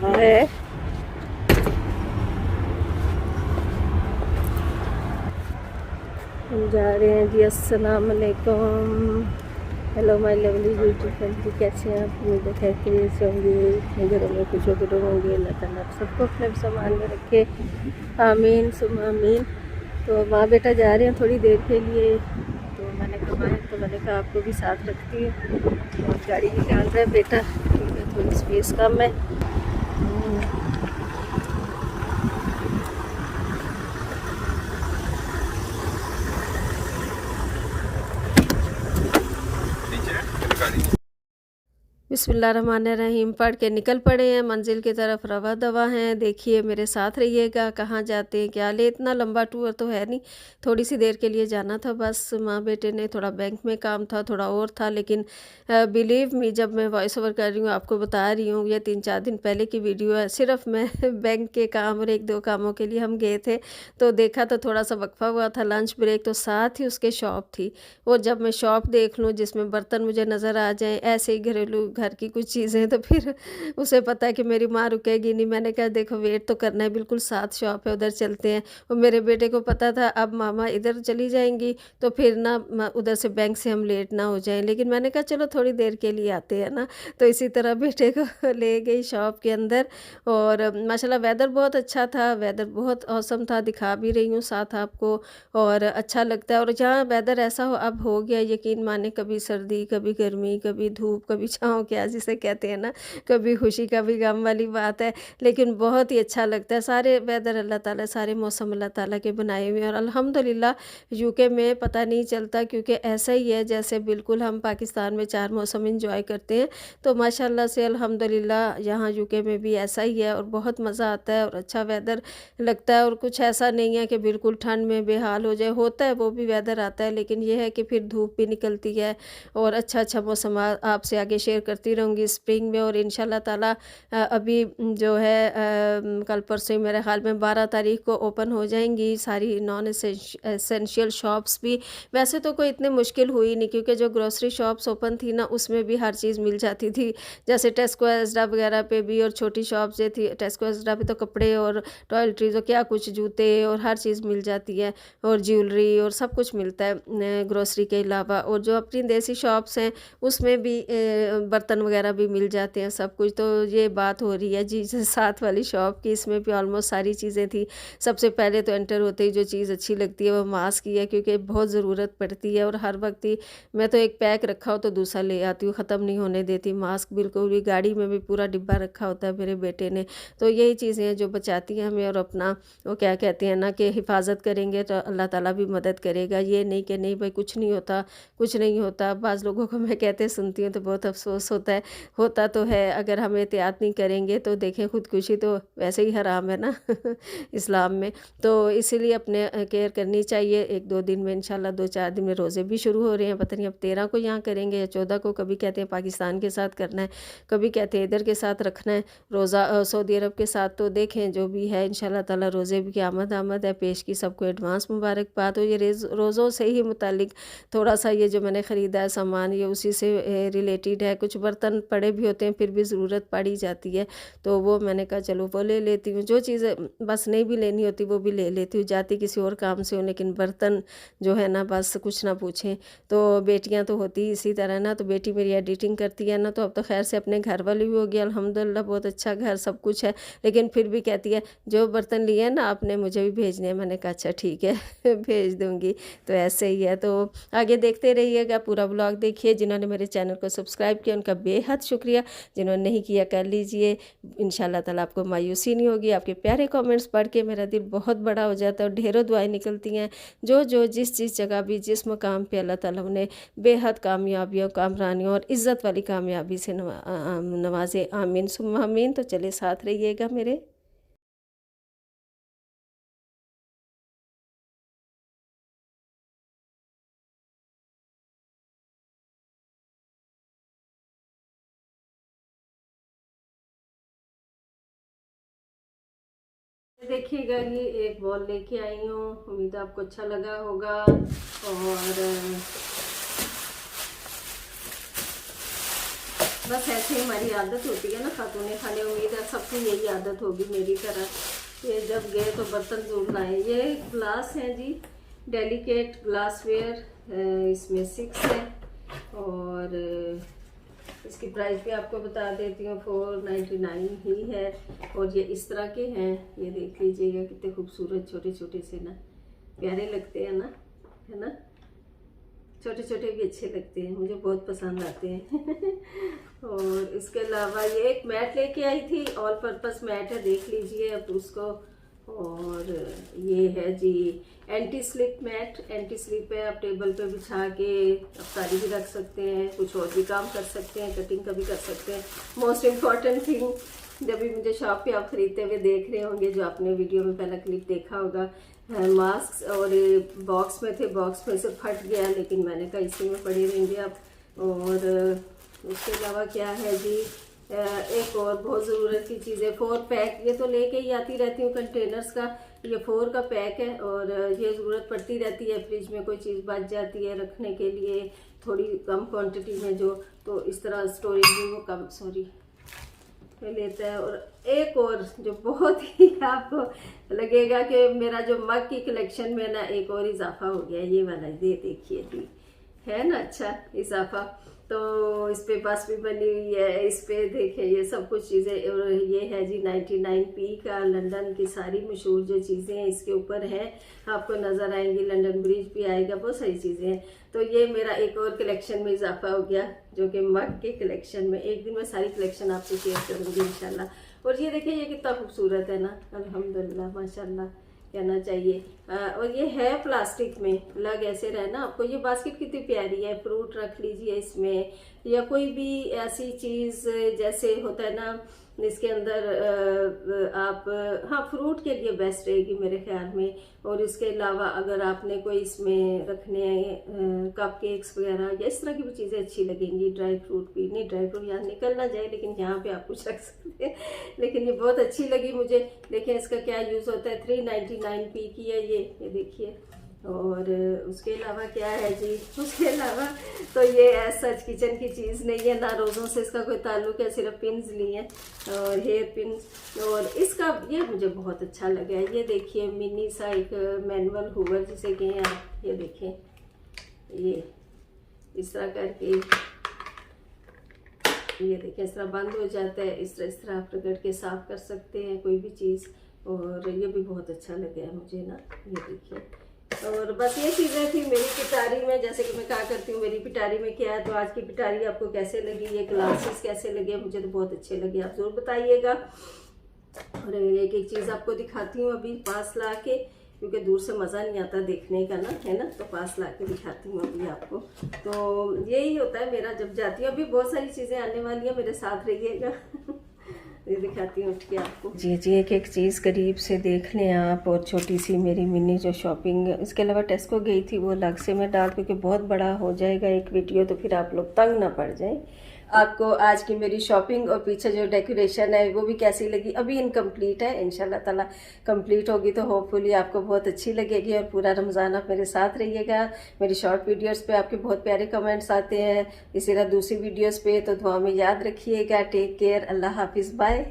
रहा है। हम जा रहे हैं जी। अस्सलाम वालेकुम। Hello my lovely YouTube family, कैसे हैं आप? उम्मीद है खैरियत से होंगे। अपने घरों में खुश होकर होंगे। अल्लाह ताला आप सबको अपने सामान में रखे, आमीन सुम आमीन। तो माँ बेटा जा रहे हैं थोड़ी देर के लिए, तो मैंने कहा है, तो मैंने कहा आपको भी साथ रखती है। और गाड़ी निकाल रहा है बेटा क्योंकि थोड़ी स्पेस कम है। बिस्मिल्लाहिर्रहमानिर्रहीम पढ़ के निकल पड़े हैं मंजिल की तरफ, रवा दवा हैं। देखिए मेरे साथ रहिएगा, कहाँ जाते हैं क्या ले। इतना लंबा टूर तो है नहीं, थोड़ी सी देर के लिए जाना था बस। माँ बेटे ने थोड़ा बैंक में काम था, थोड़ा और था, लेकिन बिलीव मी, जब मैं वॉइस ओवर कर रही हूँ आपको बता रही हूँ, ये 3-4 दिन पहले की वीडियो है। सिर्फ मैं बैंक के काम और 1-2 कामों के लिए हम गए थे, तो देखा तो थोड़ा सा वक्फा हुआ था, लंच ब्रेक, तो साथ ही उसके शॉप थी। वो जब मैं शॉप देख लूँ जिसमें बर्तन मुझे नज़र आ जाएँ, ऐसे ही घरेलू घर की कुछ चीज़ें, तो फिर उसे पता है कि मेरी माँ रुकेगी नहीं। मैंने कहा देखो वेट तो करना है, बिल्कुल साथ शॉप है, उधर चलते हैं। और मेरे बेटे को पता था अब मामा इधर चली जाएंगी तो फिर ना उधर से बैंक से हम लेट ना हो जाएं, लेकिन मैंने कहा चलो थोड़ी देर के लिए आते हैं ना। तो इसी तरह बेटे को ले गई शॉप के अंदर। और माशाल्लाह वेदर बहुत अच्छा था, वेदर बहुत औसम था, दिखा भी रही हूँ साथ आपको। और अच्छा लगता है, और जहाँ वेदर ऐसा अब हो गया, यकीन माने, कभी सर्दी कभी गर्मी, कभी धूप कभी छाँव, क्या जिसे कहते हैं ना, कभी खुशी कभी गम वाली बात है। लेकिन बहुत ही अच्छा लगता है। सारे वेदर अल्लाह ताला, सारे मौसम अल्लाह ताला के बनाए हुए हैं। और अल्हम्दुलिल्लाह यूके में पता नहीं चलता, क्योंकि ऐसा ही है जैसे बिल्कुल हम पाकिस्तान में 4 मौसम इंजॉय करते हैं, तो माशाल्लाह से अल्हम्दुलिल्लाह यहाँ यूके में भी ऐसा ही है। और बहुत मज़ा आता है और अच्छा वेदर लगता है। और कुछ ऐसा नहीं है कि बिल्कुल ठंड में बेहाल हो जाए, होता है वो भी वेदर आता है, लेकिन ये है कि फिर धूप भी निकलती है। और अच्छा अच्छा मौसम आपसे आगे शेयर करती रहूँगी स्प्रिंग में। और इंशाल्लाह ताला अभी जो है कल परसों ही मेरे ख्याल में 12 तारीख को ओपन हो जाएंगी सारी नॉन एसेंशियल शॉप्स भी। वैसे तो कोई इतनी मुश्किल हुई नहीं, क्योंकि जो ग्रोसरी शॉप्स ओपन थी ना, उसमें भी हर चीज़ मिल जाती थी। जैसे टेस्को एज़रा वगैरह पे भी, और छोटी शॉप जो थी टेस्को एज़रा पे, तो कपड़े और टॉयलेटरीज और क्या कुछ, जूते और हर चीज़ मिल जाती है, और ज्वेलरी और सब कुछ मिलता है ग्रोसरी के अलावा। और जो अपनी देसी शॉप्स हैं उसमें भी बर्तन वगैरह भी मिल जाते हैं, सब कुछ। तो ये बात हो रही है जी साथ वाली शॉप की, इसमें भी ऑलमोस्ट सारी चीज़ें थी। सबसे पहले तो एंटर होते ही जो चीज़ अच्छी लगती है वो मास्क की है, क्योंकि बहुत ज़रूरत पड़ती है। और हर वक्त ही मैं तो एक पैक रखा हो तो दूसरा ले आती हूँ, ख़त्म नहीं होने देती मास्क बिल्कुल भी। गाड़ी में भी पूरा डिब्बा रखा होता है मेरे बेटे ने। तो यही चीज़ें हैं जो बचाती हैं हमें। और अपना वो क्या कहते हैं ना, कि हिफाजत करेंगे तो अल्लाह ताला भी मदद करेगा। ये नहीं कि नहीं भाई कुछ नहीं होता, कुछ नहीं होता। बाज़ लोगों को मैं कहते सुनती हूँ तो बहुत अफसोस होता है। होता तो है, अगर हम एहतियात नहीं करेंगे तो देखें, खुदकुशी तो वैसे ही हराम है ना इस्लाम में। तो इसीलिए अपने केयर करनी चाहिए। 1-2 दिन में इंशाल्लाह 2-4 दिन में रोज़े भी शुरू हो रहे हैं। पता नहीं अब 13 को यहाँ करेंगे या 14 को। कभी कहते हैं पाकिस्तान के साथ करना है, कभी कहते हैं इधर के साथ रखना है रोज़ा, सऊदी अरब के साथ। तो देखें जो भी है इंशाल्लाह ताला, रोज़े भी की आमद है। पेश की सबको एडवांस मुबारकबाद हो। ये रोज़ों से ही मुतालिक थोड़ा सा ये जो मैंने ख़रीदा है सामान, ये उसी से रिलेटेड है। कुछ बर्तन पड़े भी होते हैं फिर भी ज़रूरत पड़ी जाती है, तो वो मैंने कहा चलो वो ले लेती हूँ। जो चीज़ें बस नहीं भी लेनी होती वो भी ले लेती हूँ, जाती किसी और काम से हूँ, लेकिन बर्तन जो है ना बस कुछ ना पूछें। तो बेटियाँ तो होती इसी तरह ना, तो बेटी मेरी एडिटिंग करती है ना, तो अब तो खैर से अपने घर वाली भी हो गई अल्हम्दुलिल्लाह, बहुत अच्छा घर सब कुछ है। लेकिन फिर भी कहती है जो बर्तन लिए हैं ना आपने मुझे भी भेजने हैं। मैंने कहा अच्छा ठीक है भेज दूँगी। तो ऐसे ही है। तो आगे देखते रहिएगा, पूरा ब्लॉग देखिए। जिन्होंने मेरे चैनल को सब्सक्राइब किया उनका बेहद शुक्रिया, जिन्होंने नहीं किया कर लीजिए। इंशाल्लाह ताला आपको मायूसी नहीं होगी। आपके प्यारे कमेंट्स पढ़ के मेरा दिल बहुत बड़ा हो जाता है और ढेरों दुआएं निकलती हैं। जो जो जिस जगह भी जिस मकाम पे अल्लाह ताला उन्हें बेहद कामयाबियों, कामरानियों और इज़्ज़त वाली कामयाबी से नवाजे, आमीन सुम्मा आमीन। तो चले साथ रहिएगा मेरे। देखिएगा ये एक बॉल लेके आई हूँ, उम्मीद आपको अच्छा लगा होगा। और बस ऐसे हमारी आदत होती है ना खातून खाने, उम्मीद है सबकी यही आदत होगी मेरी तरह। ये जब गए तो बर्तन जरूर लाए। ये ग्लास हैं जी, डेलिकेट ग्लासवेयर, इसमें 6 है और इसकी प्राइस भी आपको बता देती हूँ, 499 ही है। और ये इस तरह के हैं, ये देख लीजिएगा कितने खूबसूरत छोटे छोटे से ना, प्यारे लगते हैं ना, है ना, छोटे छोटे भी अच्छे लगते हैं, मुझे बहुत पसंद आते हैं। और इसके अलावा ये एक मैट लेके आई थी, ऑल पर्पस मैट है, देख लीजिए अब उसको। और ये है जी anti slip mat, anti slip है, आप टेबल पे बिछा के आप साड़ी भी रख सकते हैं, कुछ और भी काम कर सकते हैं, कटिंग का भी कर सकते हैं। मोस्ट इम्पॉर्टेंट थिंग, जब भी मुझे शॉप पे आप खरीदते हुए देख रहे होंगे, जो आपने वीडियो में पहला क्लिप देखा होगा, मास्क और बॉक्स में थे, बॉक्स में से फट गया, लेकिन मैंने कहा इसी में पड़े रहेंगे आप। और उसके अलावा क्या है जी, एक और बहुत ज़रूरत की चीज़ है, 4 पैक, ये तो लेके ही आती रहती हूँ कंटेनर्स का, ये 4 का पैक है। और ये ज़रूरत पड़ती रहती है, फ्रिज में कोई चीज़ बच जाती है रखने के लिए थोड़ी कम क्वांटिटी में जो, तो इस तरह स्टोरेज भी वो कम लेता है। और एक और जो बहुत ही आपको लगेगा कि मेरा जो मग की कलेक्शन में ना एक और इजाफा हो गया, ये वाला, ये देखिए जी, है ना अच्छा इजाफा। तो इस पे बस भी बनी हुई है, इस पे देखिए ये सब कुछ चीज़ें। और ये है जी 99p का, लंदन की सारी मशहूर जो चीज़ें हैं इसके ऊपर हैं, आपको नज़र आएंगी, लंदन ब्रिज भी आएगा, बहुत सारी चीज़ें हैं। तो ये मेरा एक और कलेक्शन में इजाफा हो गया, जो कि मग के कलेक्शन में। एक दिन मैं सारी कलेक्शन आपसे शेयर करूँगी इंशाल्लाह। और ये देखिए ये कितना खूबसूरत है ना, अल्हम्दुलिल्लाह माशाल्लाह कहना चाहिए। और ये है प्लास्टिक में, लग ऐसे रहे ना आपको। ये बास्केट कितनी प्यारी है, फ्रूट रख लीजिए इसमें, या कोई भी ऐसी चीज़ जैसे होता है ना इसके अंदर आप, हाँ फ्रूट के लिए बेस्ट रहेगी मेरे ख्याल में। और इसके अलावा अगर आपने कोई इसमें रखने कप केक्स वगैरह या इस तरह की भी चीज़ें अच्छी लगेंगी। ड्राई फ्रूट भी नहीं, ड्राई फ्रूट यहाँ निकल ना जाए, लेकिन यहाँ पे आप कुछ रख सकते हैं। लेकिन ये बहुत अच्छी लगी मुझे। देखिए इसका क्या यूज़ होता है, 399p की है ये देखिए। और उसके अलावा क्या है जी, उसके अलावा तो ये सच किचन की चीज़ नहीं है ना, रोज़ों से इसका कोई ताल्लुक है, सिर्फ पिन्स लिए हैं और हेयर पिन्स। और इसका ये मुझे बहुत अच्छा लगा है, ये देखिए मिनी सा एक मैनुअल हूवर जिसे कहें आप, ये देखें ये इस तरह करके, ये देखिए इस तरह बंद हो जाता है, इस तरह आप रगड़ के साफ कर सकते हैं कोई भी चीज़। और ये भी बहुत अच्छा लगा है मुझे ना, ये देखिए। और बस ये चीज़ें थी मेरी पिटारी में, जैसे कि मैं कहा करती हूँ मेरी पिटारी में क्या है। तो आज की पिटारी आपको कैसे लगी, ये ग्लासेस कैसे लगे, मुझे तो बहुत अच्छे लगे, आप ज़रूर बताइएगा। और एक एक चीज़ आपको दिखाती हूँ अभी पास ला के, क्योंकि दूर से मज़ा नहीं आता देखने का ना, है ना, तो पास ला के दिखाती हूँ अभी आपको। तो यही होता है मेरा जब जाती हूँ। अभी बहुत सारी चीज़ें आने वाली हैं, मेरे साथ रहिएगा। ये दिखाती हूँ उठ के आपको। जी एक एक चीज़ करीब से देख लें आप। और छोटी सी मेरी मिनी जो शॉपिंग, इसके अलावा टेस्को गई थी, वो अलग से मैं डाल, क्योंकि बहुत बड़ा हो जाएगा एक वीडियो, तो फिर आप लोग तंग ना पड़ जाएं। आपको आज की मेरी शॉपिंग और पीछे जो डेकोरेशन है वो भी कैसी लगी, अभी इनकम्प्लीट है, इंशाल्लाह ताला कंप्लीट होगी तो होपफुली आपको बहुत अच्छी लगेगी। और पूरा रमज़ान आप मेरे साथ रहिएगा। मेरी शॉर्ट वीडियोस पे आपके बहुत प्यारे कमेंट्स आते हैं, इसी तरह दूसरी वीडियोस पे, तो दुआ में याद रखिएगा। टेक केयर, अल्लाह हाफिज़, बाय।